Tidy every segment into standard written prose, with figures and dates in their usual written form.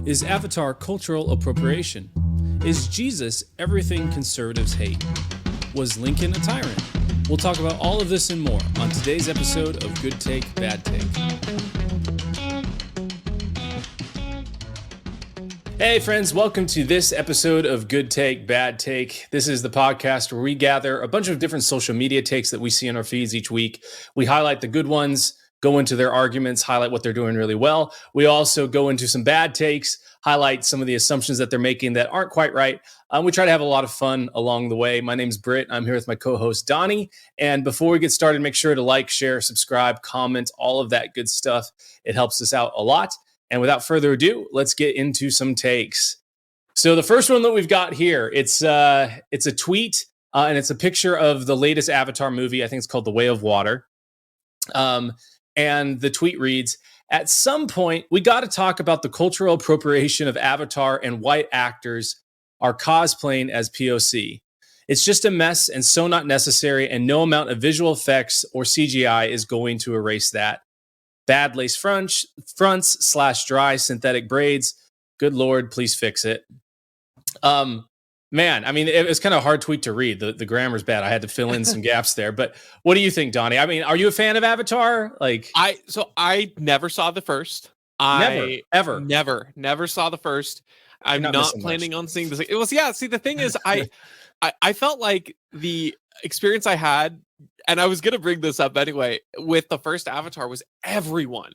Is Avatar cultural appropriation? Is Jesus everything conservatives hate? Was Lincoln a tyrant? We'll talk about all of this and more on today's episode of Good Take, Bad Take. Hey friends, welcome to this episode of Good Take, Bad Take. This is the podcast where we gather a bunch of different social media takes that we see in our feeds each week. We highlight the good ones, go into their arguments, highlight what they're doing really well. We also go into some bad takes, highlight some of the assumptions that they're making that aren't quite right. We try to have a lot of fun along the way. My name's Britt. I'm here with my co-host, Donnie. And before we get started, make sure to like, share, subscribe, comment, all of that good stuff. It helps us out a lot. And without further ado, let's get into some takes. So the first one that we've got here, it's a tweet, and it's a picture of the latest Avatar movie. I think it's called The Way of Water. And the tweet reads, "At some point, we got to talk about the cultural appropriation of Avatar and white actors are cosplaying as POC. It's just a mess and so not necessary, and no amount of visual effects or CGI is going to erase that. Bad lace fronts / dry synthetic braids. Good Lord, please fix it." Man, I mean, it was kind of a hard tweet to read. The grammar's bad. I had to fill in some gaps there. But what do you think, Donnie? I mean, are you a fan of Avatar? I never saw the first. Never saw the first. I'm not planning on seeing this. It was see, the thing is, I felt like the experience I had, and I was gonna bring this up anyway, with the first Avatar was everyone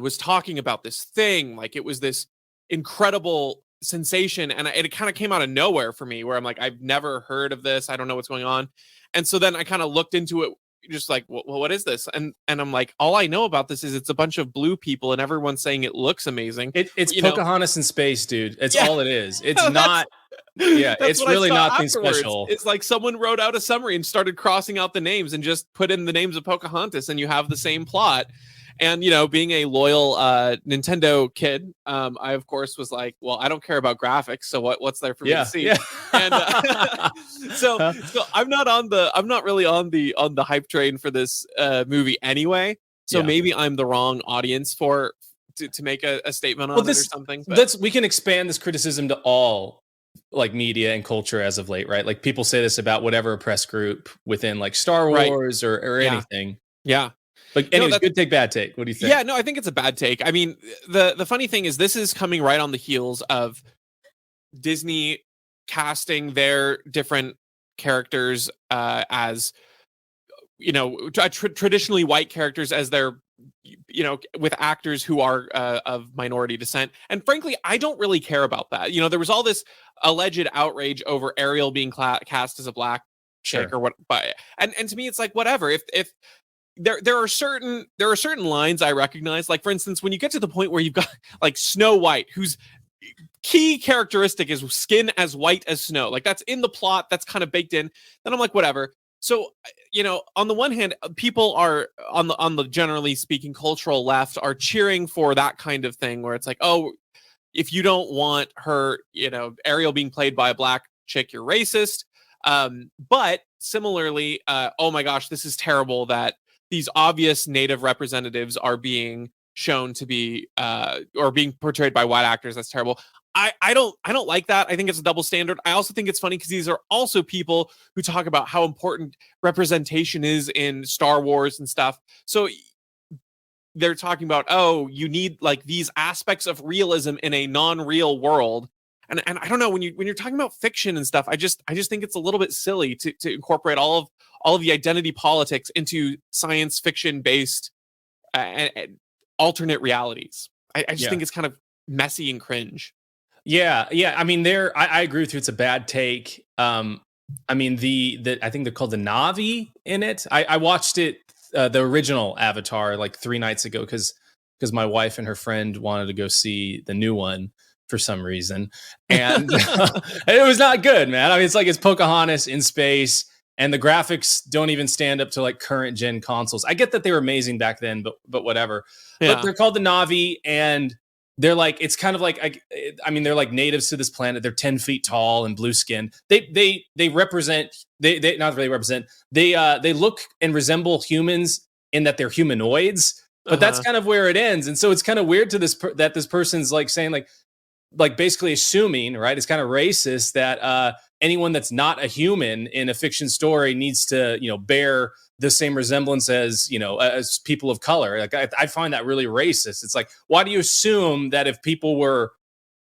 was talking about this thing like it was this incredible sensation, and it kind of came out of nowhere for me, where I'm like, I've never heard of this, I don't know what's going on. And so then I kind of looked into it, just like, well, what is this? And I'm like, all I know about this is it's a bunch of blue people and everyone's saying it looks amazing. It's Pocahontas in space, dude. It's all it is. It's not it's really nothing special. It's like someone wrote out a summary and started crossing out the names and just put in the names of Pocahontas, and you have the same plot. And, being a loyal Nintendo kid, I, of course, was like, well, I don't care about graphics. So what's there for me to see? Yeah. And so I'm not really on the hype train for this movie anyway. So maybe I'm the wrong audience to make a statement on it or something. We can expand this criticism to all like media and culture as of late, right? Like people say this about whatever press group within like Star Wars or anything. Yeah. But anyways, good take, bad take. What do you think? Yeah, no, I think it's a bad take. I mean, the funny thing is this is coming right on the heels of Disney casting their different characters as, traditionally white characters as their, with actors who are of minority descent. And frankly, I don't really care about that. There was all this alleged outrage over Ariel being cast as a black chick or what, and to me, it's like, whatever. If there are certain lines I recognize, like for instance, when you get to the point where you've got like Snow White, whose key characteristic is skin as white as snow, like that's in the plot, that's kind of baked in, then I'm like, whatever. So, on the one hand, people are on the generally speaking cultural left are cheering for that kind of thing where it's like, oh, if you don't want her, Ariel being played by a black chick, you're racist. But similarly, oh my gosh, this is terrible that these obvious native representatives are being shown to be or being portrayed by white actors. That's terrible. I don't like that. I think it's a double standard. I also think it's funny because these are also people who talk about how important representation is in Star Wars and stuff. So they're talking about, oh, you need like these aspects of realism in a non-real world. And I don't know, when you're talking about fiction and stuff, I just think it's a little bit silly to incorporate all of the identity politics into science fiction based and alternate realities. I just think it's kind of messy and cringe. Yeah. I mean, I agree with you. It's a bad take. I mean, I think they're called the Na'vi in it. I watched it, the original Avatar, like 3 nights ago because my wife and her friend wanted to go see the new one for some reason, and it was not good, man. I mean, it's Pocahontas in space, and the graphics don't even stand up to like current gen consoles. I get that they were amazing back then, but whatever. Yeah. But they're called the Na'vi, and they're like, it's kind of like, I mean, they're like natives to this planet. They're 10 feet tall and blue skinned. They represent, they not really represent. They look and resemble humans in that they're humanoids, but that's kind of where it ends. And so it's kind of weird to that this person's like saying like basically assuming, right? It's kind of racist that anyone that's not a human in a fiction story needs to, bear the same resemblance as, as people of color. Like I find that really racist. It's like, why do you assume that if people were,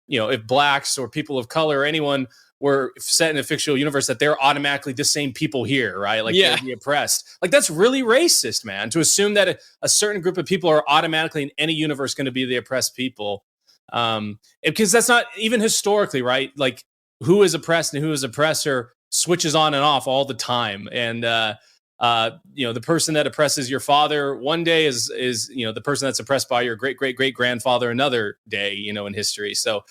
if blacks or people of color or anyone were set in a fictional universe that they're automatically the same people here, right? Like they're the oppressed. Like that's really racist, man, to assume that a certain group of people are automatically in any universe going to be the oppressed people. Because that's not even historically, right? Like who is oppressed and who is oppressor switches on and off all the time. And the person that oppresses your father one day is the person that's oppressed by your great grandfather another day, in history. So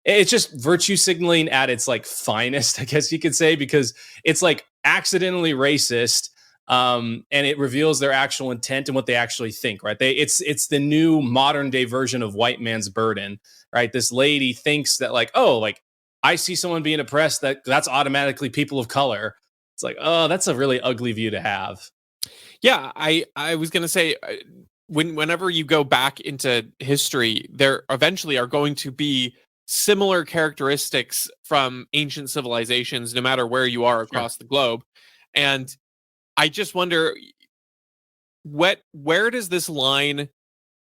it's just virtue signaling at its like finest, I guess you could say, because it's like accidentally racist. And it reveals their actual intent and what they actually think, right? It's the new modern day version of white man's burden, right? This lady thinks that like, oh, like I see someone being oppressed, that's automatically people of color. It's like, oh, that's a really ugly view to have. Yeah, I was gonna say, whenever you go back into history, there eventually are going to be similar characteristics from ancient civilizations, no matter where you are across the globe, and I just wonder where does this line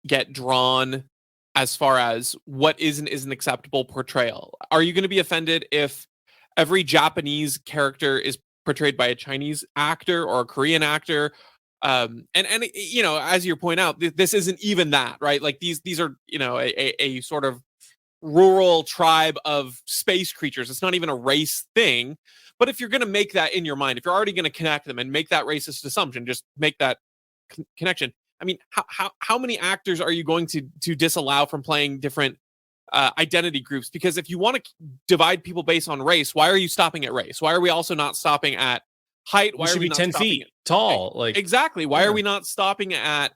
get drawn as far as what is and isn't acceptable portrayal? Are you going to be offended if every Japanese character is portrayed by a Chinese actor or a Korean actor? And as you point out, this isn't even that, right? Like these are a sort of rural tribe of space creatures. It's not even a race thing. But if you're going to make that in your mind, if you're already going to connect them and make that racist assumption, just make that connection. I mean, how many actors are you going to disallow from playing different identity groups? Because if you want to divide people based on race, why are you stopping at race? Why are we also not stopping at height? Why should are we be not 10 feet tall? Like exactly. Why are we not stopping at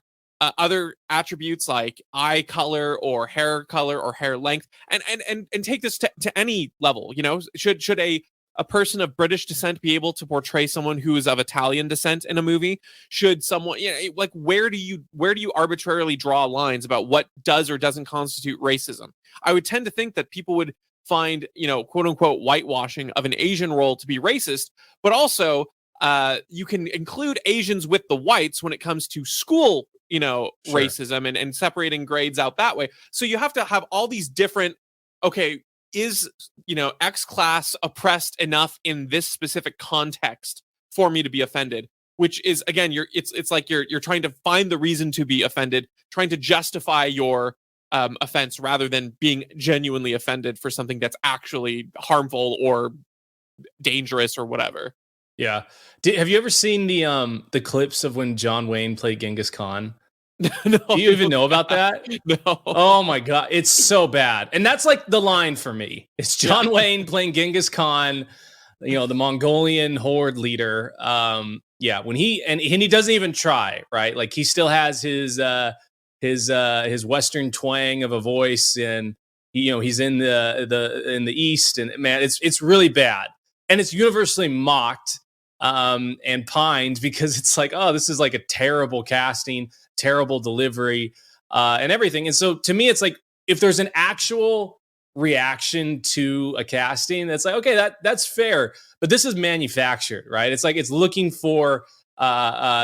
other attributes like eye color or hair length, and take this to any level? Should a person of British descent be able to portray someone who is of Italian descent in a movie? Should someone, like where do you arbitrarily draw lines about what does or doesn't constitute racism? I would tend to think that people would find, quote unquote, whitewashing of an Asian role to be racist, but also you can include Asians with the whites when it comes to school, racism and separating grades out that way. So you have to have all these different, okay, is X class oppressed enough in this specific context for me to be offended? Which is, again, it's like you're trying to find the reason to be offended, trying to justify your offense rather than being genuinely offended for something that's actually harmful or dangerous or whatever. Yeah. Have you ever seen the clips of when John Wayne played Genghis Khan? No, do you even know about that? No. Oh my God. It's so bad. And that's like the line for me. It's John Wayne playing Genghis Khan, the Mongolian horde leader. When he doesn't even try, right? Like he still has his Western twang of a voice, and he's in the East, and man, it's really bad. And it's universally mocked and pined because it's like, oh, this is like a terrible casting, terrible delivery, and everything. And so to me, it's like if there's an actual reaction to a casting, that's like, okay, that's fair. But this is manufactured, right? It's like it's looking for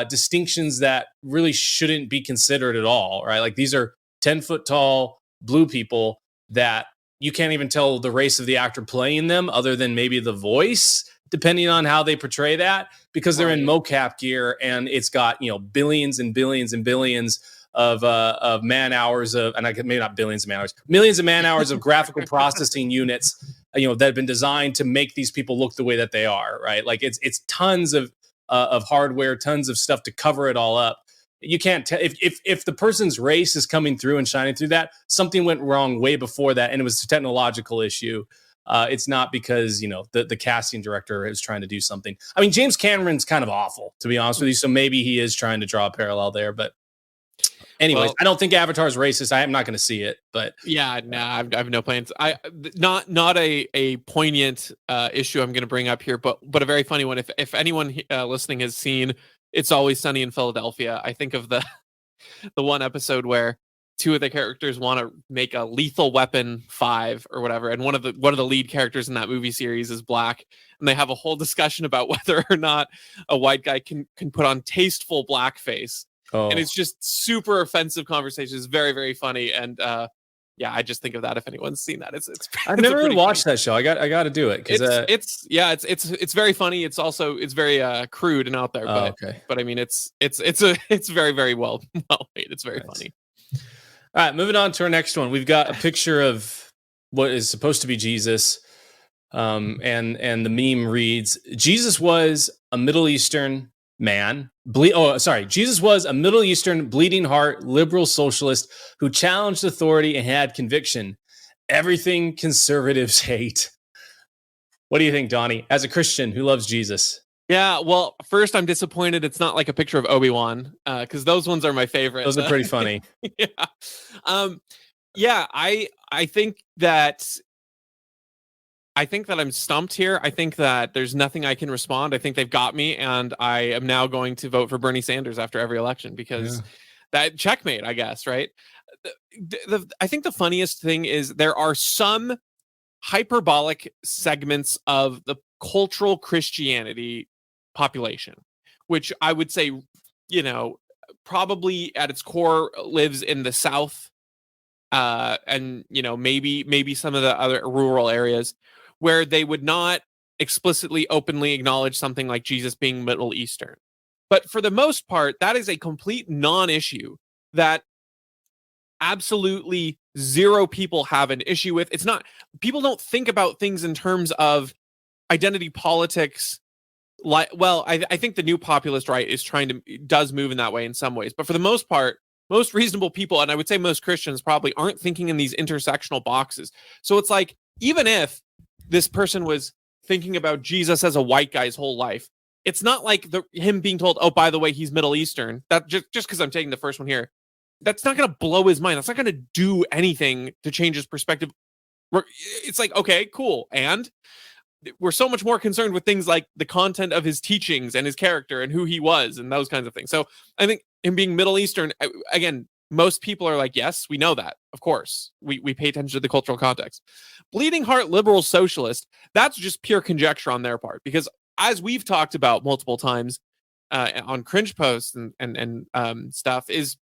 distinctions that really shouldn't be considered at all, right? Like these are 10-foot tall blue people that you can't even tell the race of the actor playing them other than maybe the voice, depending on how they portray that, because they're in mocap gear and it's got, billions and billions and billions of man hours of, and maybe not billions of man hours, millions of man hours of graphical processing units, that have been designed to make these people look the way that they are, right? Like it's tons of hardware, tons of stuff to cover it all up. You can't tell if the person's race is coming through and shining through that, something went wrong way before that, and it was a technological issue. It's not because the casting director is trying to do something. I mean, James Cameron's kind of awful, to be honest with you. So maybe he is trying to draw a parallel there. But anyways, I don't think Avatar's racist. I am not going to see it. But yeah, I have no plans. Not a poignant issue I'm going to bring up here, but a very funny one. If anyone listening has seen It's Always Sunny in Philadelphia. I think of the one episode where two of the characters want to make a Lethal Weapon 5 or whatever, and one of the lead characters in that movie series is black, and they have a whole discussion about whether or not a white guy can put on tasteful blackface. Oh. And it's just super offensive conversation. It's very, very funny. And yeah, I just think of that if anyone's seen that. I've never really watched that show. I got to do it because it's very funny. It's very crude and out there. But okay. But I mean, it's very, very well made. It's very funny. All right, moving on to our next one. We've got a picture of what is supposed to be Jesus, and the meme reads: Jesus was a Middle Eastern man. Jesus was a Middle Eastern bleeding heart liberal socialist who challenged authority and had conviction. Everything conservatives hate. What do you think, Donnie, as a Christian who loves Jesus? Yeah, well, first I'm disappointed it's not like a picture of Obi-Wan, because those ones are my favorite. Those are pretty funny. Yeah. I think that I'm stumped here. I think that there's nothing I can respond. I think they've got me, and I am now going to vote for Bernie Sanders after every election because that checkmate, I guess, right? I think the funniest thing is there are some hyperbolic segments of the cultural Christianity population, which I would say, probably at its core lives in the South, and maybe some of the other rural areas where they would not explicitly openly acknowledge something like Jesus being Middle Eastern. But for the most part, that is a complete non-issue that absolutely zero people have an issue with. It's not, people don't think about things in terms of identity politics. I think the new populist right does move in that way in some ways, but for the most part, most reasonable people, and I would say most Christians, probably aren't thinking in these intersectional boxes. So it's like, even if this person was thinking about Jesus as a white guy's whole life, it's not like him being told, oh, by the way, he's Middle Eastern. That just because I'm taking the first one here, that's not going to blow his mind. That's not going to do anything to change his perspective. It's like, okay, cool. And we're so much more concerned with things like the content of his teachings and his character and who he was and those kinds of things. So I think him being Middle Eastern, again, most people are like, yes, we know that. Of course, we pay attention to the cultural context. Bleeding heart liberal socialist, that's just pure conjecture on their part, because as we've talked about multiple times on cringe posts and stuff, is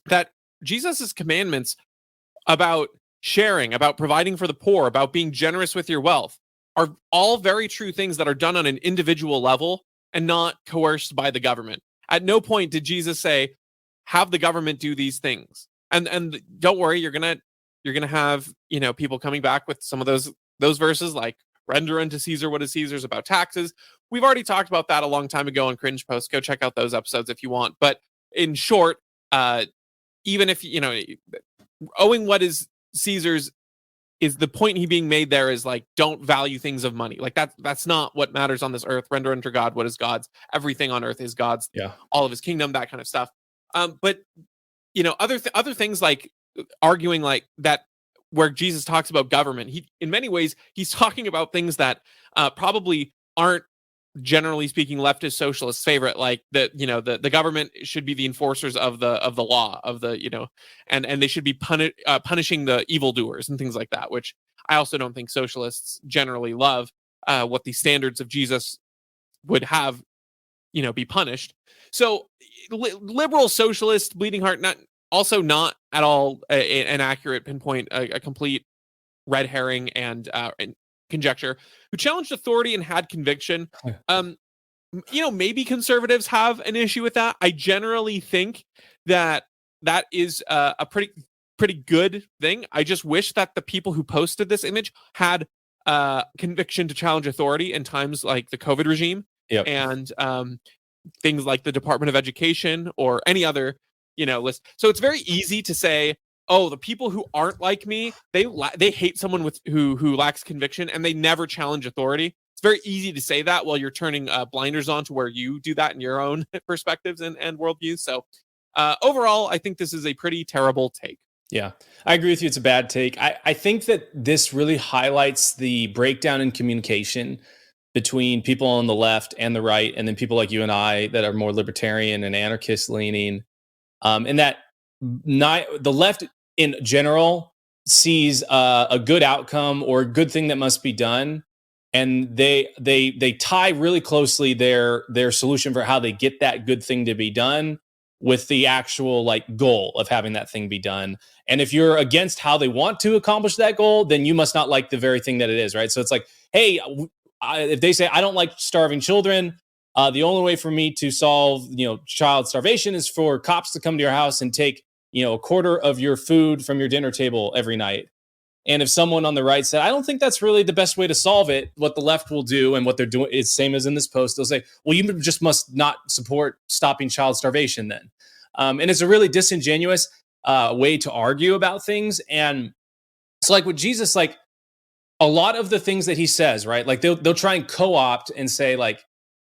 that Jesus's commandments about sharing, about providing for the poor, about being generous with your wealth are all very true things that are done on an individual level and not coerced by the government. At no point did Jesus say, have the government do these things. And don't worry, you're gonna have people coming back with some of those verses like render unto Caesar what is Caesar's, about taxes. We've already talked about that a long time ago on Cringe Post. Go check out those episodes if you want. But in short, even if owing what is Caesar's is the point being made there is like, don't value things of money. Like that's not what matters on this earth. Render unto God what is God's. Everything on earth is God's. Yeah. All of his kingdom, that kind of stuff. But other things like arguing like that, where Jesus talks about government, in many ways he's talking about things that probably aren't, generally speaking, leftist socialists' favorite, like the government should be the enforcers of the law, and they should be punishing the evildoers and things like that, which I also don't think socialists generally love, what the standards of Jesus would have be punished. So liberal socialist, bleeding heart, not at all an accurate pinpoint, a complete red herring and conjecture, who challenged authority and had conviction. Maybe conservatives have an issue with that. I generally think that is a pretty good thing. I just wish that the people who posted this image had conviction to challenge authority in times like the COVID regime. Yep. And things like the Department of Education or any other list. So it's very easy to say, oh, the people who aren't like me, they hate someone who lacks conviction, and they never challenge authority. It's very easy to say that while you're turning blinders on to where you do that in your own perspectives and worldviews. So overall, I think this is a pretty terrible take. Yeah, I agree with you. It's a bad take. I think that this really highlights the breakdown in communication between people on the left and the right, and then people like you and I that are more libertarian and anarchist leaning, and that the left in general sees a good outcome or a good thing that must be done, and they tie really closely their solution for how they get that good thing to be done with the actual like goal of having that thing be done. And if you're against how they want to accomplish that goal, then you must not like the very thing that it is, right? So it's like, hey, if they say I don't like starving children, the only way for me to solve, child starvation is for cops to come to your house and take, a quarter of your food from your dinner table every night. And if someone on the right said, I don't think that's really the best way to solve it, what the left will do and what they're doing is same as in this post. They'll say, well, you just must not support stopping child starvation then. And it's a really disingenuous way to argue about things. And so like with Jesus, like a lot of the things that he says, right? Like they'll try and co-opt and say like,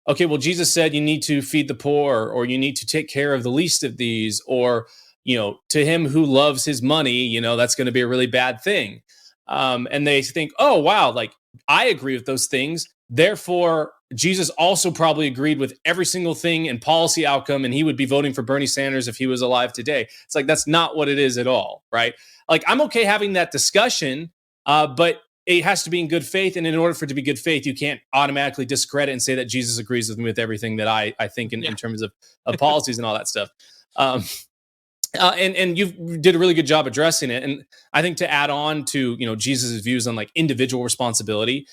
okay, well, Jesus said you need to feed the poor, or you need to take care of the least of these, or, to him who loves his money, that's going to be a really bad thing. And they think, oh, wow, like I agree with those things. Therefore, Jesus also probably agreed with every single thing and policy outcome, and he would be voting for Bernie Sanders if he was alive today. It's like, that's not what it is at all, right? Like, I'm okay having that discussion, but it has to be in good faith. And in order for it to be good faith, you can't automatically discredit and say that Jesus agrees with me with everything that I think in terms of policies and all that stuff. And you did a really good job addressing it. And I think to add on to, Jesus' views on like individual responsibility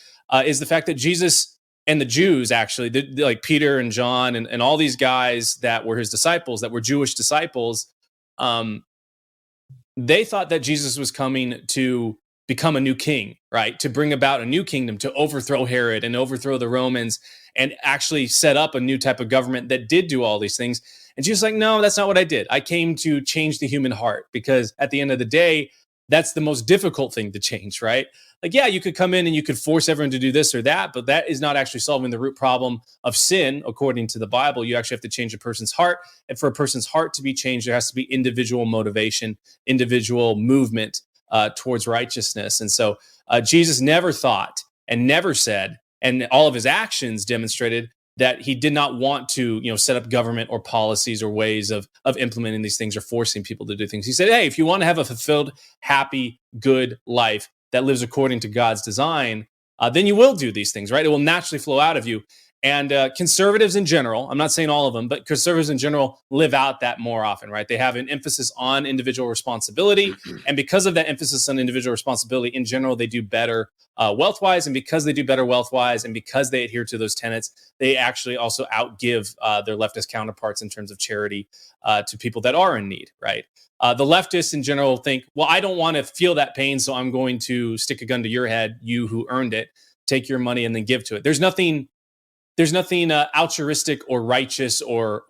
is the fact that Jesus and the Jews actually, like Peter and John and all these guys that were his disciples, that were Jewish disciples, they thought that Jesus was coming to become a new king, right? To bring about a new kingdom, to overthrow Herod and overthrow the Romans and actually set up a new type of government that did do all these things. And Jesus like, no, that's not what I did. I came to change the human heart, because at the end of the day, that's the most difficult thing to change, right? Like, yeah, you could come in and you could force everyone to do this or that, but that is not actually solving the root problem of sin. According to the Bible, you actually have to change a person's heart. And for a person's heart to be changed, there has to be individual motivation, individual movement towards righteousness. And so Jesus never thought and never said, and all of his actions demonstrated that he did not want to, set up government or policies or ways of implementing these things or forcing people to do things. He said, hey, if you want to have a fulfilled, happy, good life that lives according to God's design, then you will do these things, right? It will naturally flow out of you. And conservatives in general, I'm not saying all of them, but conservatives in general live out that more often, right? They have an emphasis on individual responsibility. And because of that emphasis on individual responsibility, in general, they do better wealth-wise. And because they do better wealth-wise, and because they adhere to those tenets, they actually also outgive their leftist counterparts in terms of charity to people that are in need, right? The leftists in general think, well, I don't want to feel that pain, so I'm going to stick a gun to your head, you who earned it, take your money and then give to it. There's nothing altruistic or righteous or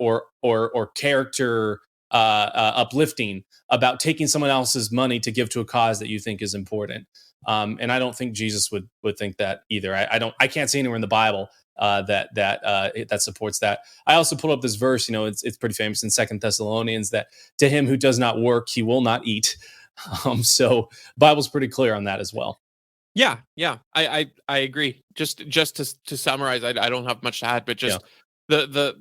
character uplifting about taking someone else's money to give to a cause that you think is important. And I don't think Jesus would think that either. I can't see anywhere in the Bible that supports that. I also pulled up this verse. It's pretty famous in 2 Thessalonians that to him who does not work, he will not eat. So Bible's pretty clear on that as well. Yeah, I agree. Just to summarize, I don't have much to add, but just the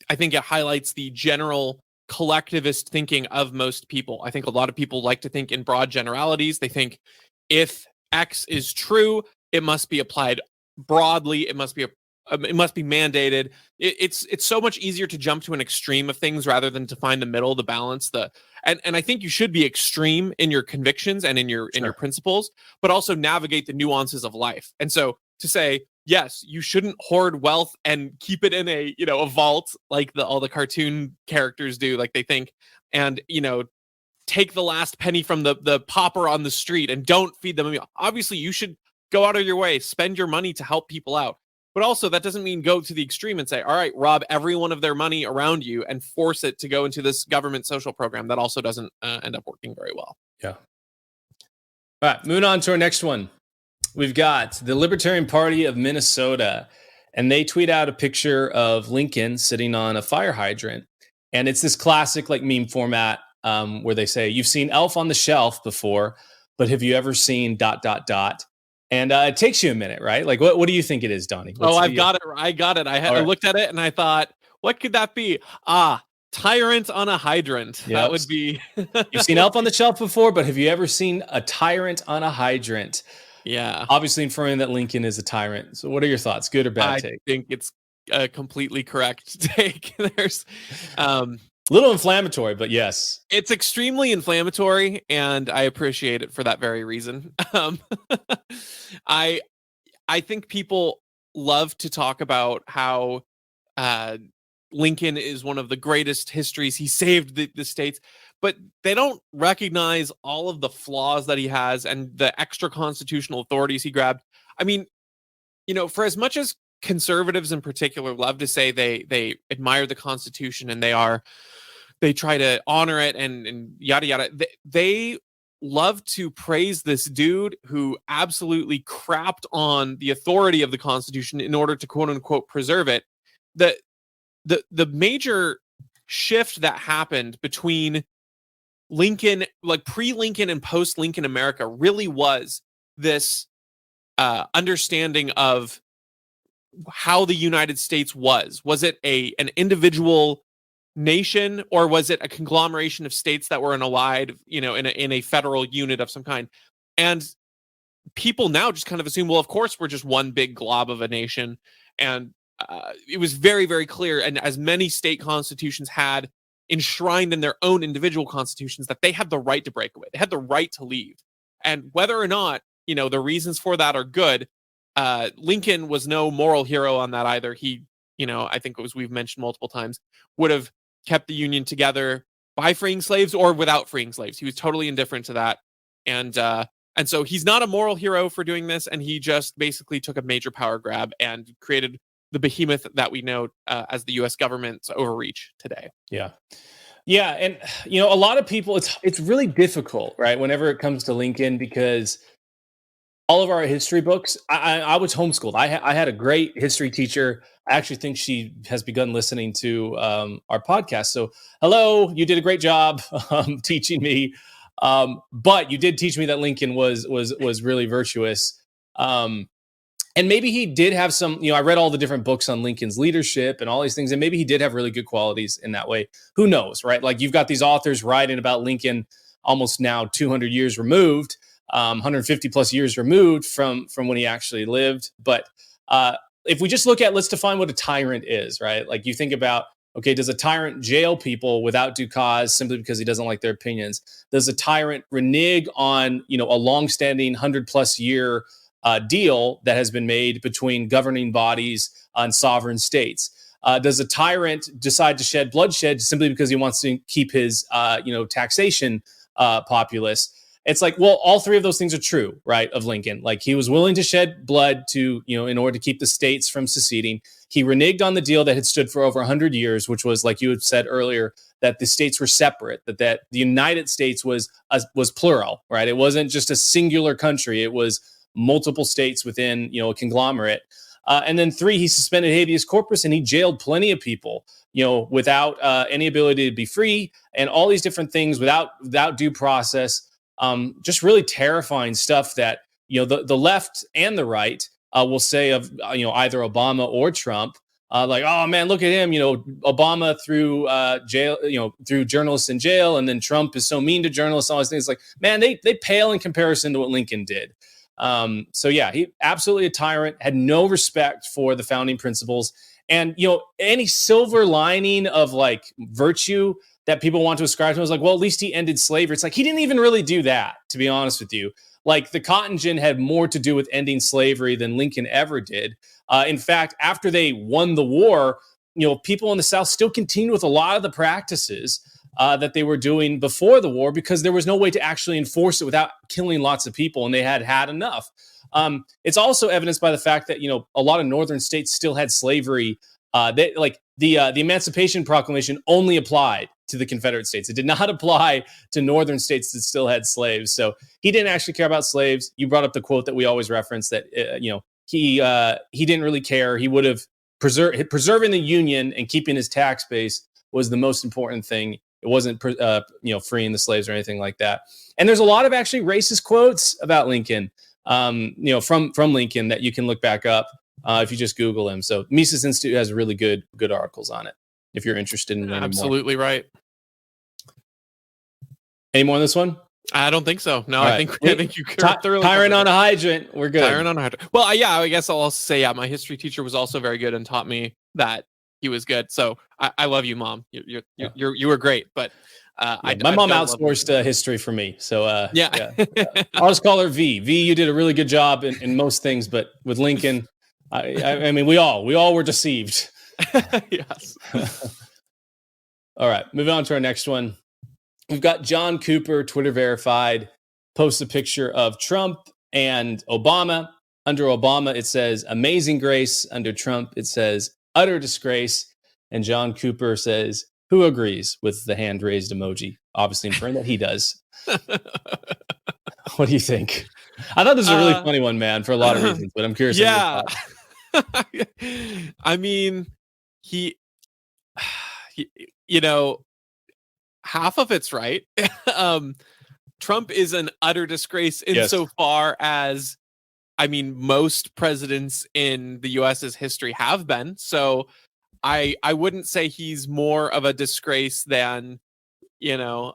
I think it highlights the general collectivist thinking of most people. I think a lot of people like to think in broad generalities. They think if X is true, it must be applied broadly. It must be mandated. It's so much easier to jump to an extreme of things rather than to find the middle, the balance. And I think you should be extreme in your convictions and in your principles, but also navigate the nuances of life. And so to say, yes, you shouldn't hoard wealth and keep it in a vault like all the cartoon characters do, like they think, and take the last penny from the pauper on the street and don't feed them a meal. Obviously, you should go out of your way, spend your money to help people out. But also, that doesn't mean go to the extreme and say, all right, rob everyone of their money around you and force it to go into this government social program. That also doesn't end up working very well. Yeah. All right, moving on to our next one. We've got the Libertarian Party of Minnesota, and they tweet out a picture of Lincoln sitting on a fire hydrant. And it's this classic like meme format where they say, you've seen Elf on the Shelf before, but have you ever seen ... And it takes you a minute, right? Like, what do you think it is, Donnie? Oh, I've got it. I got it. I looked at it and I thought, what could that be? Tyrant on a hydrant. Yep. That would be. You've seen Elf on the Shelf before, but have you ever seen a tyrant on a hydrant? Yeah. Obviously inferring that Lincoln is a tyrant. So what are your thoughts? Good or bad take? I think it's a completely correct take. There's a little inflammatory, but yes. It's extremely inflammatory, and I appreciate it for that very reason. I think people love to talk about how Lincoln is one of the greatest histories. He saved the states, but they don't recognize all of the flaws that he has and the extra constitutional authorities he grabbed. I mean, for as much as conservatives in particular love to say they admire the Constitution and they try to honor it and yada yada, they love to praise this dude who absolutely crapped on the authority of the Constitution in order to quote unquote preserve it. The major shift that happened between Lincoln, like pre-Lincoln and post-Lincoln America, really was this understanding of how the United States was. Was it an individual nation, or was it a conglomeration of states that were allied, in a federal unit of some kind? And people now just kind of assume, well, of course we're just one big glob of a nation. And it was very, very clear, and as many state constitutions had enshrined in their own individual constitutions, that they had the right to break away. They had the right to leave. And whether or not, the reasons for that are good, Lincoln was no moral hero on that either. He, I think we've mentioned multiple times, would have kept the Union together by freeing slaves or without freeing slaves. He was totally indifferent to that. And so he's not a moral hero for doing this. And he just basically took a major power grab and created the behemoth that we know as the U.S. government's overreach today. Yeah. Yeah. And, a lot of people, it's really difficult, right? Whenever it comes to Lincoln, because all of our history books, I was homeschooled. I had a great history teacher. I actually think she has begun listening to our podcast. So hello, you did a great job teaching me. But you did teach me that Lincoln was really virtuous. And maybe he did have some, I read all the different books on Lincoln's leadership and all these things, and maybe he did have really good qualities in that way. Who knows, right? Like, you've got these authors writing about Lincoln almost now 200 years removed, 150 plus years removed from when he actually lived. But if we just let's define what a tyrant is, right? Like, you think about, okay, does a tyrant jail people without due cause simply because he doesn't like their opinions? Does a tyrant renege on, a longstanding 100+ year deal that has been made between governing bodies and sovereign states? Does a tyrant decide to shed bloodshed simply because he wants to keep his, taxation populous? It's like, well, all three of those things are true, right, of Lincoln. Like, he was willing to shed blood to, in order to keep the states from seceding. He reneged on the deal that had stood for over 100 years, which was, like you had said earlier, that the states were separate, that the United States was plural, right? It wasn't just a singular country. It was multiple states within, a conglomerate. And then 3, he suspended habeas corpus, and he jailed plenty of people, without any ability to be free, and all these different things without due process. Just really terrifying stuff that, the left and the right will say of, either Obama or Trump. Like, oh man, look at him, Obama threw jail, threw journalists in jail, and then Trump is so mean to journalists, all these things. Like, man, they pale in comparison to what Lincoln did. So yeah, he absolutely a tyrant, had no respect for the founding principles. And, any silver lining of like virtue that people want to ascribe to him was like, well, at least he ended slavery. It's like, he didn't even really do that, to be honest with you. Like, the cotton gin had more to do with ending slavery than Lincoln ever did. In fact, after they won the war, people in the South still continued with a lot of the practices that they were doing before the war, because there was no way to actually enforce it without killing lots of people, and they had enough. It's also evidenced by the fact that, a lot of northern states still had slavery. The Emancipation Proclamation only applied to the Confederate States. It did not apply to northern states that still had slaves. So he didn't actually care about slaves. You brought up the quote that we always reference, that he didn't really care. He would have preserving the Union and keeping his tax base was the most important thing. It wasn't freeing the slaves or anything like that. And there's a lot of actually racist quotes about Lincoln. from Lincoln that you can look back up if you just Google him. So Mises Institute has really good articles on it if you're interested in learning more. Absolutely right. Any more on this one? I don't think so. No, All I right. think you thoroughly Tyrant on a hydrant. We're good. Tyrant on a hydrant. Well, yeah, I guess I'll also say, my history teacher was also very good and taught me that he was good. So I love you, Mom. You were great, but my mom outsourced history for me. So yeah. I'll just call her V. V, you did a really good job in most things, but with Lincoln, I mean, we all were deceived. Yes. All right, moving on to our next one. We've got John Cooper, Twitter verified, posts a picture of Trump and Obama. Under Obama, it says amazing grace. Under Trump, it says utter disgrace. And John Cooper says, who agrees, with the hand raised emoji, obviously inferring that he does. What do you think? I thought this was a really funny one, man, for a lot of reasons, but I'm curious. Yeah. I mean, he half of it's right. Trump is an utter disgrace insofar as, I mean, most presidents in the US's history have been. So I wouldn't say he's more of a disgrace than his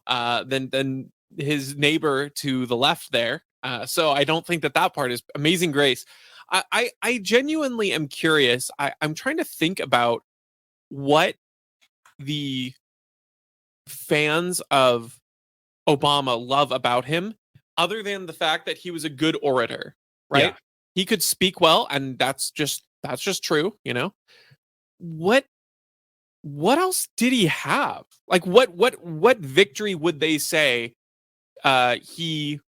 neighbor to the left there. So I don't think that part is amazing grace. I genuinely am curious. I'm trying to think about what the fans of Obama love about him, other than the fact that he was a good orator, right? Yeah. He could speak well, and that's just true, What else did he have? Like what victory would they say he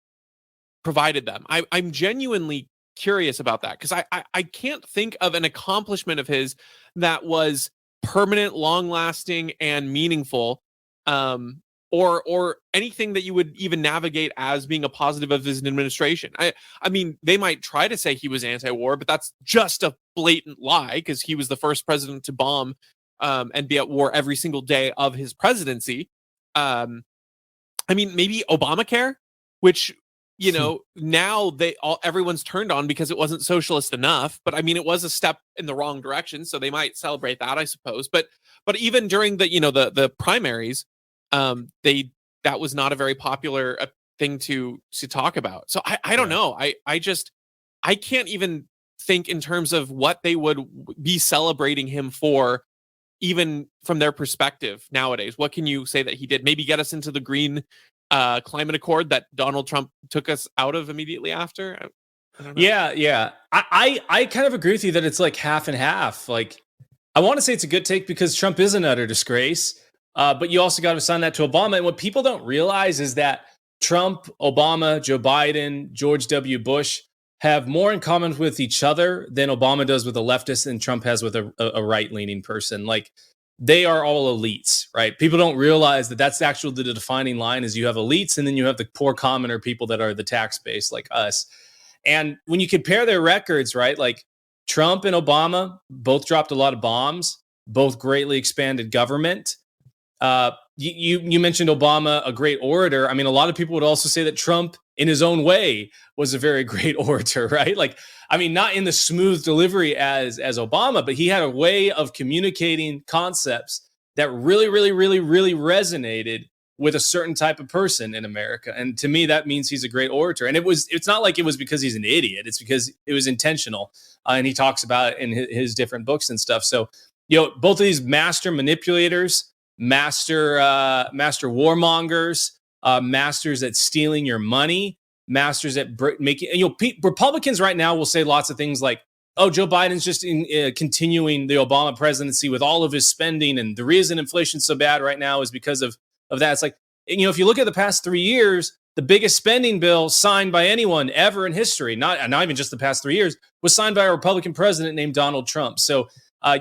provided them? I'm genuinely curious about that, because I can't think of an accomplishment of his that was permanent, long-lasting, and meaningful, or anything that you would even navigate as being a positive of his administration. I mean, they might try to say he was anti-war, but that's just a blatant lie, because he was the first president to bomb and be at war every single day of his presidency. I mean, maybe Obamacare, which now everyone's turned on because it wasn't socialist enough. But I mean, it was a step in the wrong direction, so they might celebrate that, I suppose. But even during the primaries, that was not a very popular thing to talk about. So I don't know. I can't even think in terms of what they would be celebrating him for, even from their perspective nowadays. What can you say that he did? Maybe get us into the green climate accord that Donald Trump took us out of immediately after? I don't know. Yeah. I kind of agree with you that it's like half and half. Like, I want to say it's a good take because Trump is an utter disgrace, but you also got to assign that to Obama. And what people don't realize is that Trump, Obama, Joe Biden, George W. Bush have more in common with each other than Obama does with a leftist and Trump has with a right-leaning person. Like, they are all elites, right? People don't realize that that's actually the defining line is you have elites and then you have the poor commoner people that are the tax base like us. And when you compare their records, right, like Trump and Obama both dropped a lot of bombs, both greatly expanded government. You mentioned Obama, a great orator. I mean, a lot of people would also say that Trump, in his own way, was a very great orator, right? Like, I mean, not in the smooth delivery as Obama, but he had a way of communicating concepts that really, really, really, really resonated with a certain type of person in America. And to me, that means he's a great orator. And it's not like it was because he's an idiot. It's because it was intentional. And he talks about it in his different books and stuff. So, both of these master manipulators, master warmongers, masters at stealing your money, masters at making, Republicans right now will say lots of things like, oh, Joe Biden's just continuing the Obama presidency with all of his spending. And the reason inflation's so bad right now is because of that. It's like, if you look at the past 3 years, the biggest spending bill signed by anyone ever in history, not even just the past 3 years, was signed by a Republican president named Donald Trump. So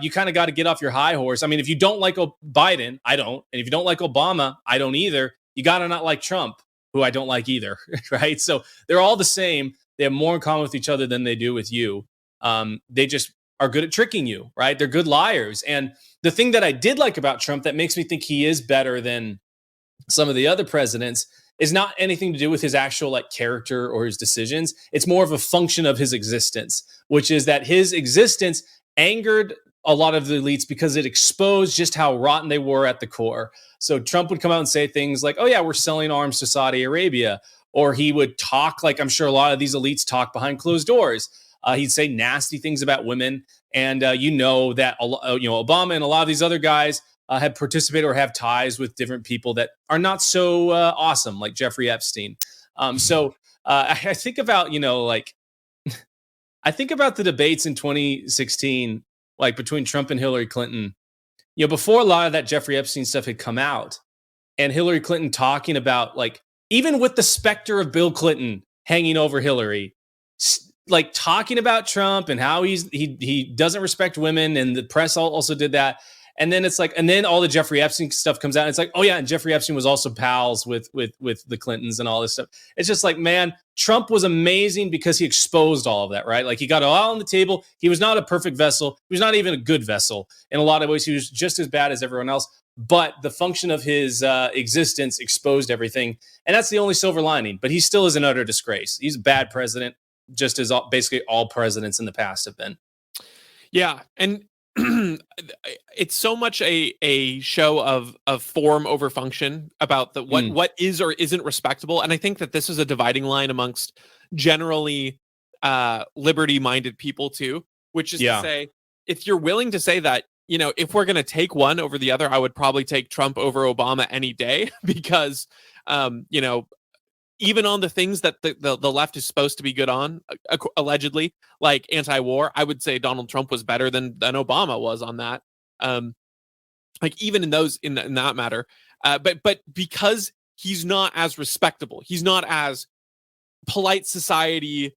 you kind of got to get off your high horse. I mean, if you don't like Biden, I don't. And if you don't like Obama, I don't either. You got to not like Trump, who I don't like either, right? So they're all the same. They have more in common with each other than they do with you. They just are good at tricking you, right? They're good liars. And the thing that I did like about Trump that makes me think he is better than some of the other presidents is not anything to do with his actual like character or his decisions. It's more of a function of his existence, which is that his existence angered a lot of the elites because it exposed just how rotten they were at the core. So Trump would come out and say things like, "Oh yeah, we're selling arms to Saudi Arabia," or he would talk like I'm sure a lot of these elites talk behind closed doors. He'd say nasty things about women, and that Obama and a lot of these other guys have participated or have ties with different people that are not so awesome, like Jeffrey Epstein. I think about I think about the debates in 2016, like between Trump and Hillary Clinton. Before a lot of that Jeffrey Epstein stuff had come out, and Hillary Clinton talking about like even with the specter of Bill Clinton hanging over Hillary, like talking about Trump and how he doesn't respect women, and the press also did that. And then it's like, and then all the Jeffrey Epstein stuff comes out. And it's like, oh yeah, and Jeffrey Epstein was also pals with the Clintons and all this stuff. It's just like, man, Trump was amazing because he exposed all of that, right? Like he got it all on the table. He was not a perfect vessel. He was not even a good vessel. In a lot of ways, he was just as bad as everyone else. But the function of his existence exposed everything. And that's the only silver lining. But he still is an utter disgrace. He's a bad president, just as basically all presidents in the past have been. Yeah. And it's so much a show of form over function about what is or isn't respectable. And I think that this is a dividing line amongst generally liberty-minded people too, which is to say, if you're willing to say that, if we're going to take one over the other, I would probably take Trump over Obama any day because, even on the things that the left is supposed to be good on, allegedly, like anti-war, I would say Donald Trump was better than Obama was on that. Like even in that matter, but because he's not as respectable, he's not as polite society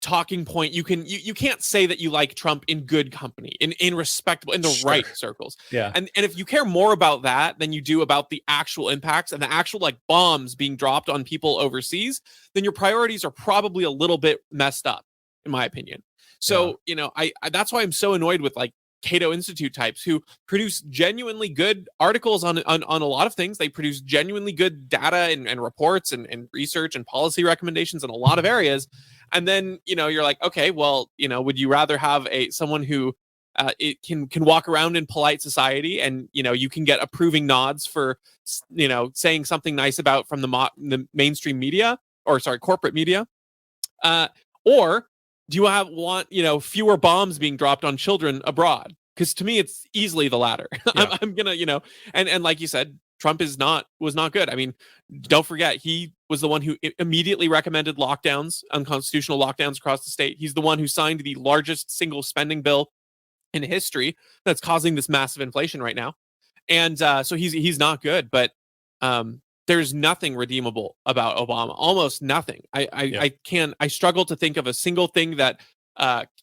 talking point. You can't say that you like Trump in good company, in respectable, in the right circles. Yeah. And if you care more about that than you do about the actual impacts and the actual like bombs being dropped on people overseas, then your priorities are probably a little bit messed up, in my opinion. So, I that's why I'm so annoyed with like Cato Institute types who produce genuinely good articles on a lot of things. They produce genuinely good data and reports and research and policy recommendations in a lot of areas. And then, you're like, okay, well, would you rather have someone who it can walk around in polite society and, you can get approving nods for, saying something nice about from the mainstream media corporate media? Or do you want fewer bombs being dropped on children abroad? Because to me, it's easily the latter. Yeah. I'm gonna, and like you said, Trump was not good. I mean, don't forget, he was the one who immediately recommended lockdowns, unconstitutional lockdowns across the state. He's the one who signed the largest single spending bill in history that's causing this massive inflation right now. And so he's not good, but there's nothing redeemable about Obama. Almost nothing. I struggle to think of a single thing that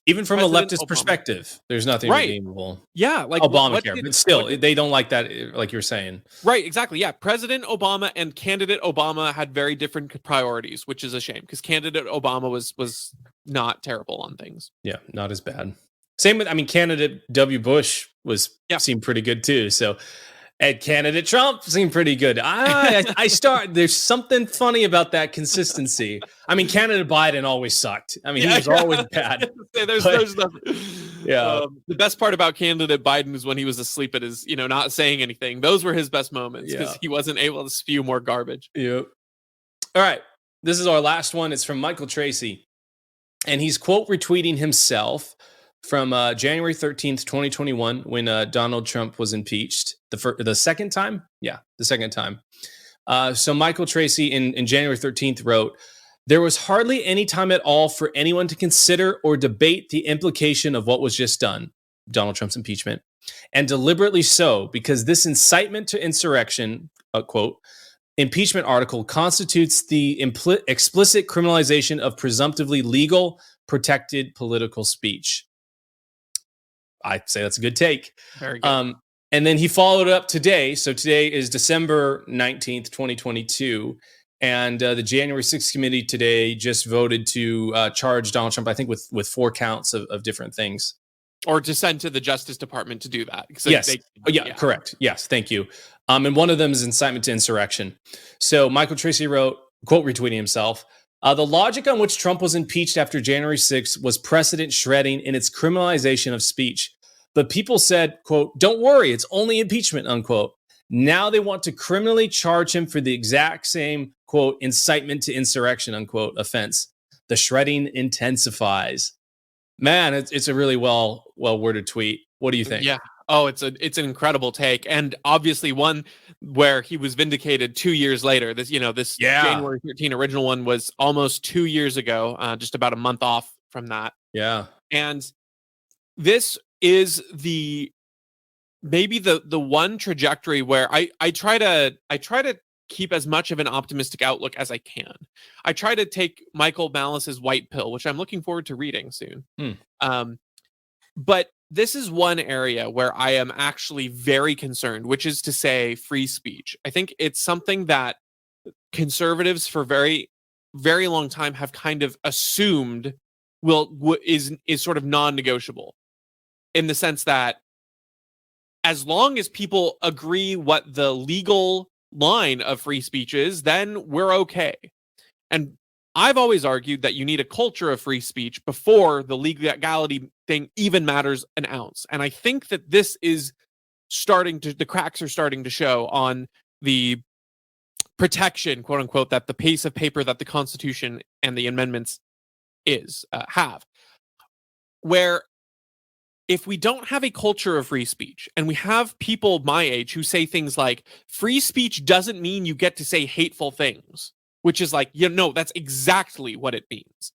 even from a leftist perspective, there's nothing redeemable. Yeah, like Obamacare, but still, they don't like that, like you're saying. Right, exactly. Yeah, President Obama and candidate Obama had very different priorities, which is a shame because candidate Obama was not terrible on things. Yeah, not as bad. Same with, candidate W. Bush seemed pretty good too. So. And candidate Trump seemed pretty good. There's something funny about that consistency. Candidate Biden always sucked. He was always bad. There's nothing. Yeah. The best part about candidate Biden is when he was asleep at his, not saying anything. Those were his best moments because he wasn't able to spew more garbage. Yep. All right. This is our last one. It's from Michael Tracy. And he's quote retweeting himself from January 13th, 2021, when Donald Trump was impeached. The second time? Yeah, the second time. So Michael Tracy in January 13th wrote, "There was hardly any time at all for anyone to consider or debate the implication of what was just done, Donald Trump's impeachment, and deliberately so, because this incitement to insurrection, quote, impeachment article constitutes the explicit criminalization of presumptively legal, protected political speech." I say that's a good take. Very good. And then he followed up today. So today is December 19th, 2022. And the January 6th committee today just voted to charge Donald Trump, I think, with 4 counts of different things. Or to send to the Justice Department to do that. Yes. Correct. Yes. Thank you. And one of them is incitement to insurrection. So Michael Tracy wrote, quote, retweeting himself, the logic on which Trump was impeached after January 6th was precedent shredding in its criminalization of speech. But people said, quote, don't worry, it's only impeachment, unquote. Now they want to criminally charge him for the exact same, quote, incitement to insurrection, unquote, offense. The shredding intensifies. Man, it's a really well worded tweet. What do you think? Yeah. Oh, it's an incredible take, and obviously one where he was vindicated 2 years later. This January 13 original one was almost 2 years ago, just about a month off from that. Yeah. And this is maybe the one trajectory where I try to keep as much of an optimistic outlook as I can. I try to take Michael Malice's White Pill, which I'm looking forward to reading soon. But this is one area where I am actually very concerned, which is to say free speech. I think it's something that conservatives for very, very long time have kind of assumed is sort of non-negotiable, in the sense that as long as people agree what the legal line of free speech is, then we're okay. And I've always argued that you need a culture of free speech before the legality thing even matters an ounce. And I think that this is the cracks are starting to show on the protection, quote unquote, that the piece of paper that the Constitution and the amendments have. Where if we don't have a culture of free speech, and we have people my age who say things like, free speech doesn't mean you get to say hateful things, which is like, that's exactly what it means.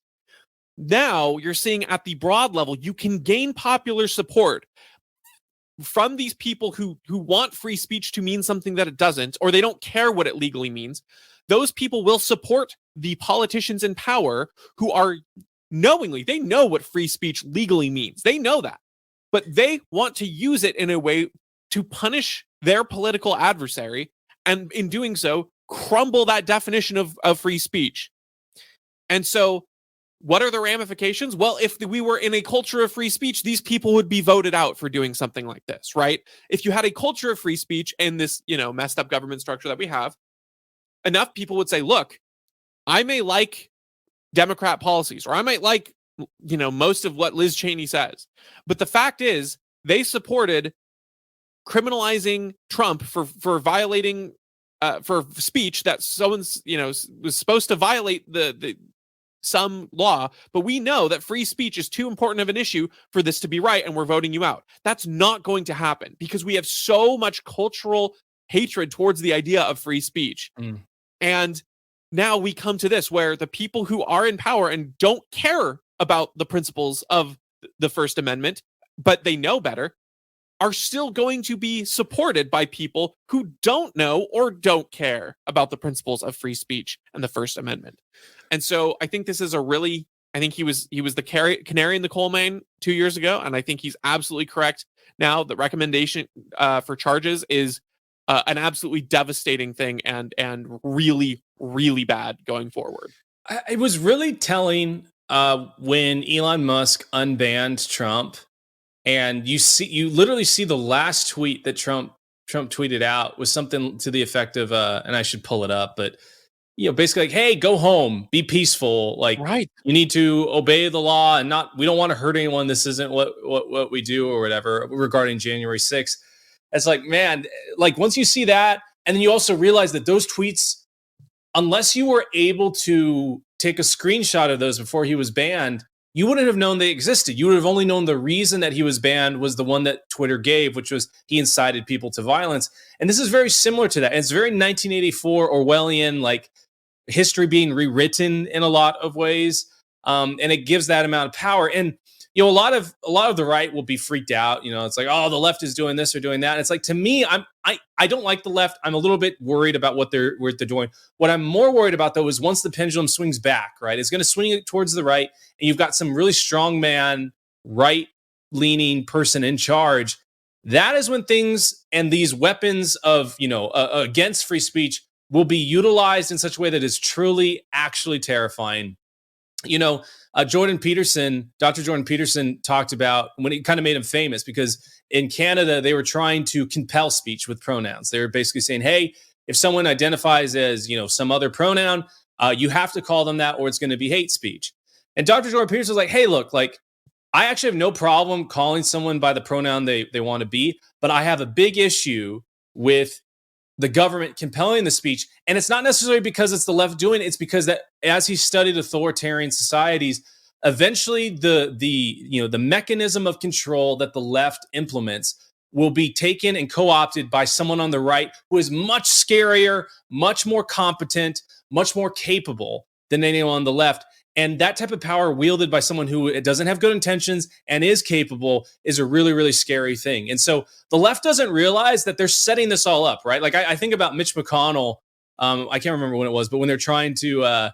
Now you're seeing at the broad level, you can gain popular support from these people who want free speech to mean something that it doesn't, or they don't care what it legally means. Those people will support the politicians in power who are they know what free speech legally means. They know that, but they want to use it in a way to punish their political adversary, and in doing so, crumble that definition of free speech. And so what are the ramifications? Well, if we were in a culture of free speech, these people would be voted out for doing something like this, right? If you had a culture of free speech in this, messed up government structure that we have, enough people would say, look, I may like Democrat policies, or I might like, most of what Liz Cheney says. But the fact is, they supported criminalizing Trump for violating for speech that someone's, was supposed to violate some law, but we know that free speech is too important of an issue for this to be right, and we're voting you out. That's not going to happen because we have so much cultural hatred towards the idea of free speech. And now we come to this where the people who are in power and don't care about the principles of the First Amendment, but they know better, are still going to be supported by people who don't know or don't care about the principles of free speech and the First Amendment. And so I think this is I think he was the canary in the coal mine 2 years ago, and I think he's absolutely correct now. The recommendation for charges is an absolutely devastating thing and really, really bad going forward. It was really telling when Elon Musk unbanned Trump, and you literally see the last tweet that Trump tweeted out was something to the effect of, and I should pull it up, but basically like, hey, go home, be peaceful. Like, right. You need to obey the law and we don't want to hurt anyone. This isn't what we do or whatever regarding January 6th. It's like, man, like once you see that, and then you also realize that those tweets, unless you were able to take a screenshot of those before he was banned, you wouldn't have known they existed. You would have only known the reason that he was banned was the one that Twitter gave, which was he incited people to violence. And this is very similar to that. And it's very 1984 Orwellian, like history being rewritten in a lot of ways. And it gives that amount of power. And a lot of the right will be freaked out. It's like, oh, the left is doing this or doing that. And it's like, to me, I don't like the left. I'm a little bit worried about what they're doing. What I'm more worried about, though, is once the pendulum swings back, right? It's going to swing it towards the right, and you've got some really strong man, right-leaning person in charge. That is when things and these weapons of, against free speech will be utilized in such a way that is truly, actually terrifying. you know, Dr. Jordan Peterson talked about when it kind of made him famous because in Canada, they were trying to compel speech with pronouns. They were basically saying, hey, if someone identifies as, some other pronoun, you have to call them that or it's going to be hate speech. And Dr. Jordan Peterson was like, hey, look, like, I actually have no problem calling someone by the pronoun they want to be, but I have a big issue with the government compelling the speech. And it's not necessarily because it's the left doing it. It's because that as he studied authoritarian societies, eventually the mechanism of control that the left implements will be taken and co-opted by someone on the right who is much scarier, much more competent, much more capable than anyone on the left. And that type of power wielded by someone who doesn't have good intentions and is capable is a really, really scary thing. And so the left doesn't realize that they're setting this all up, right? Like I think about Mitch McConnell. I can't remember when it was, but when they're trying to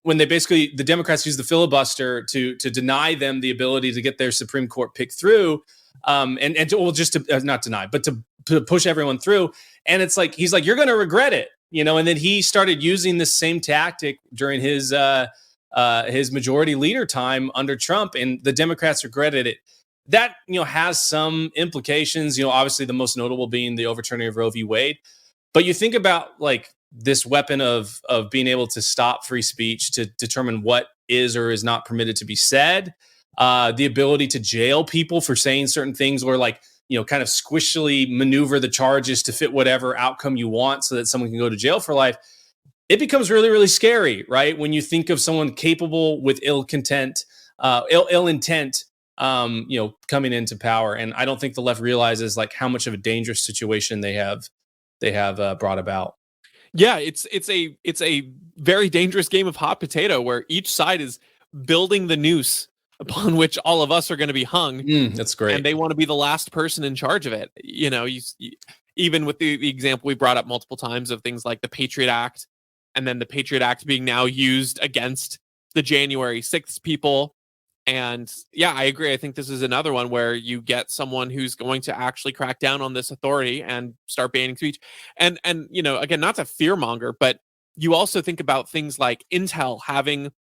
when they basically the Democrats use the filibuster to deny them the ability to get their Supreme Court pick through, just to not deny, but to push everyone through. And it's like he's like, you're going to regret it. And then he started using this same tactic during his majority leader time under Trump, and the Democrats regretted it. That has some implications. Obviously the most notable being the overturning of Roe v. Wade. But you think about like this weapon of being able to stop free speech, to determine what is or is not permitted to be said, the ability to jail people for saying certain things, or like kind of squishily maneuver the charges to fit whatever outcome you want so that someone can go to jail for life. It becomes really, really scary, right? When you think of someone capable with ill intent, coming into power. And I don't think the left realizes like how much of a dangerous situation they have brought about. Yeah, it's a very dangerous game of hot potato where each side is building the noose upon which all of us are going to be hung. That's great. And they want to be the last person in charge of it. Even with the example we brought up multiple times of things like the Patriot Act, and then the Patriot Act being now used against the January 6th people. And yeah, I agree. I think this is another one where you get someone who's going to actually crack down on this authority and start banning speech. And again, not to fearmonger, but you also think about things like Intel having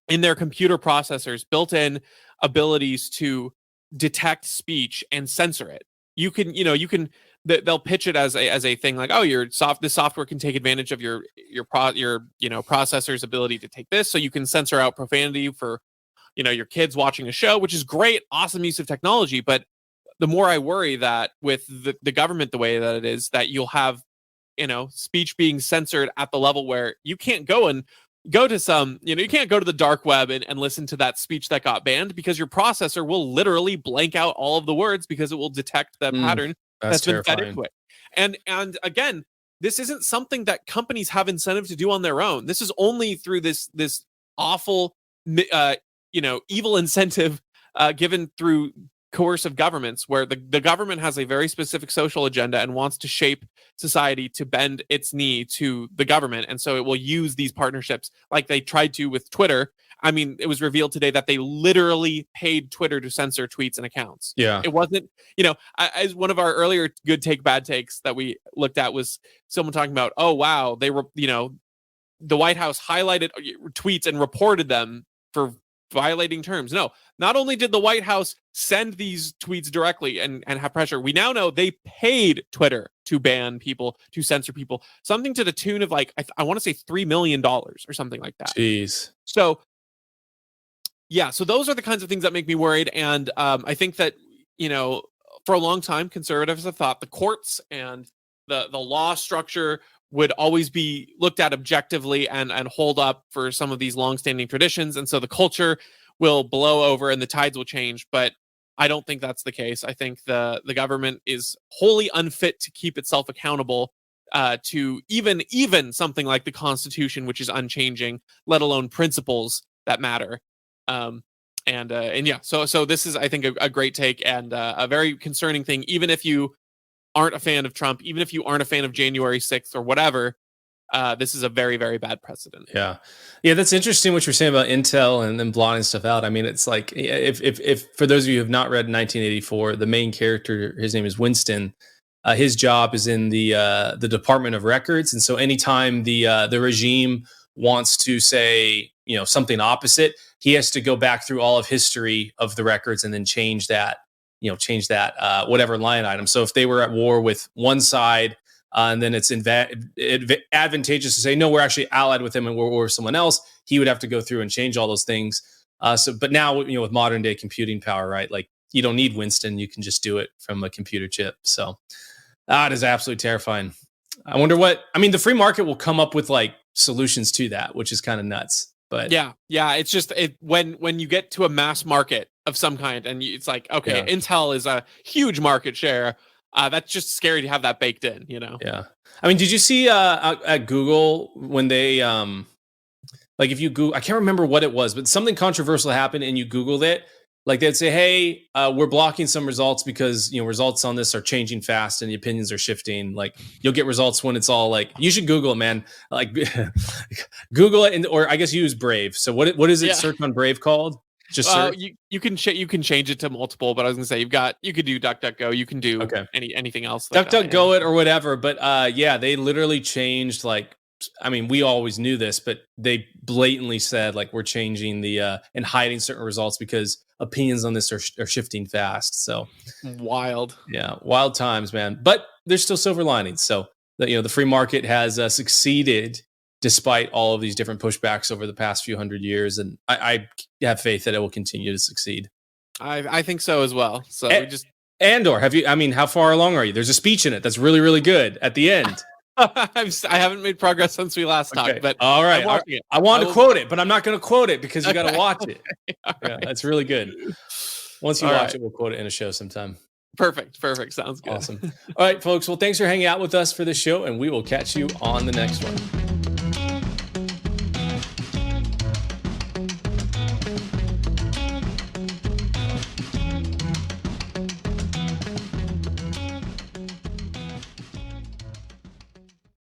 in their computer processors built-in abilities to detect speech and censor it. They'll pitch it as a thing like, oh, this software can take advantage of your processor's ability to take this, so you can censor out profanity for your kids watching a show, which is great, awesome use of technology. But the more I worry that with the government the way that it is, that you'll have speech being censored at the level where you can't go to some, you can't go to the dark web and listen to that speech that got banned, because your processor will literally blank out all of the words because it will detect the pattern that's been fed into it. And again, this isn't something that companies have incentive to do on their own. This is only through this awful, evil incentive given through coercive governments, where the government has a very specific social agenda and wants to shape society to bend its knee to the government. And so it will use these partnerships like they tried to with Twitter. I mean, it was revealed today that they literally paid Twitter to censor tweets and accounts. Yeah. It wasn't, as one of our earlier good take, bad takes that we looked at was someone talking about, oh, wow, they were, the White House highlighted tweets and reported them for violating terms. No, not only did the White House send these tweets directly and have pressure, we now know they paid Twitter to ban people, to censor people, something to the tune of like, I want to say $3 million or something like that. Jeez. So yeah, so those are the kinds of things that make me worried. And I think that, for a long time, conservatives have thought the courts and the law structure would always be looked at objectively and hold up for some of these longstanding traditions. And so the culture will blow over and the tides will change. But I don't think that's the case. I think the government is wholly unfit to keep itself accountable to even something like the Constitution, which is unchanging, let alone principles that matter. So this is, I think, a great take and a very concerning thing. Even if you aren't a fan of Trump, even if you aren't a fan of January 6th or whatever, this is a very, very bad precedent. Yeah. That's interesting what you're saying about Intel and then blotting stuff out. I mean, it's like, if for those of you who have not read 1984, the main character, his name is Winston. His job is in the Department of Records, and so anytime the regime wants to say, something opposite, he has to go back through all of history of the records and then change that, whatever line item. So if they were at war with one side, and then it's advantageous to say, no, we're actually allied with him and we're at war with someone else, he would have to go through and change all those things. But now, with modern day computing power, right? Like, you don't need Winston. You can just do it from a computer chip. So it is absolutely terrifying. I wonder the free market will come up with like solutions to that, which is kind of nuts. But yeah, it's just when you get to a mass market of some kind, and it's like, okay, Intel is a huge market share. That's just scary to have that baked in, Yeah. Did you see at Google when they like if you Google, I can't remember what it was, but something controversial happened and you Googled it. Like they'd say, hey, we're blocking some results because, results on this are changing fast and the opinions are shifting. Like you'll get results when it's all like, you should Google it, man. Like Google it, or I guess use Brave. So what is it search on Brave called? Just search? You can change it to multiple, but I was gonna say you could do DuckDuckGo. You can do anything else. DuckDuckGo it or whatever. But they literally changed we always knew this, but they blatantly said like we're changing the and hiding certain results because opinions on this are shifting fast. So wild times, man. But there's still silver linings. So the free market has succeeded despite all of these different pushbacks over the past few hundred years, and I have faith that it will continue to succeed. I think so as well. So Andor, have you? How far along are you? There's a speech in it that's really, really good at the end. I haven't made progress since we last talked, but all right. I wanted to quote it, but I'm not going to quote it because you got to watch it. Right. That's really good. Once you watch it, we'll quote it in a show sometime. Perfect. Sounds good. Awesome. All right, folks. Well, thanks for hanging out with us for this show, and we will catch you on the next one.